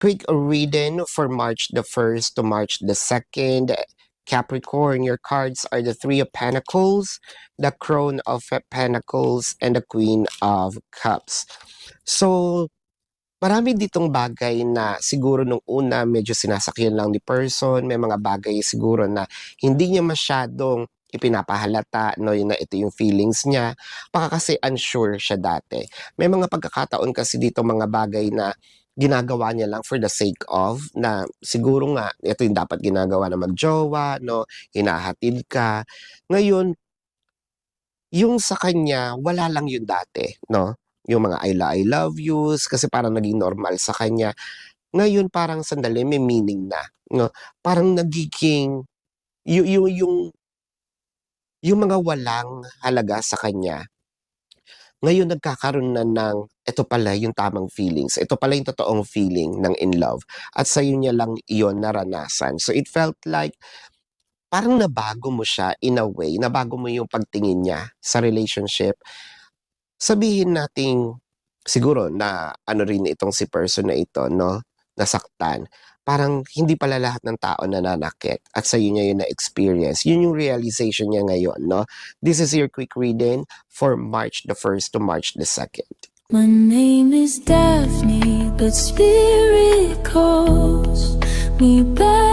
Quick reading for March the 1st to March the 2nd. Capricorn, your cards are the Three of Pentacles, the Crown of Pentacles, and the Queen of Cups. So, marami ditong bagay na siguro nung una medyo sinasakyan lang ni person, may mga bagay siguro na hindi niya masyadong ipinapahalata, no, yun na ito yung feelings niya, baka kasi unsure siya dati. May mga pagkakataon kasi dito mga bagay na ginagawa niya lang for the sake of, na siguro nga, ito yung dapat ginagawa na magjowa, no, hinahatid ka. Ngayon, yung sa kanya, wala lang yun dati, no? Yung mga I love yous, kasi parang naging normal sa kanya. Ngayon, parang sandali, may meaning na, no? Parang nagiging, yung, yung, yung, yung mga walang halaga sa kanya, ngayon nagkakaroon na ng, ito pala yung tamang feelings. Ito pala yung totoong feeling ng in love. At sa'yo niya lang iyon naranasan. So it felt like, parang nabago mo siya in a way, nabago mo yung pagtingin niya sa relationship. Sabihin nating siguro na ano rin itong si person na ito, no, nasaktan. Parang hindi pala lahat ng tao nananakit at sa'yo niya yun na-experience. Yun yung realization niya ngayon, no? This is your quick reading for March the 1st to March the 2nd. My name is Daphne, but spirit calls me back.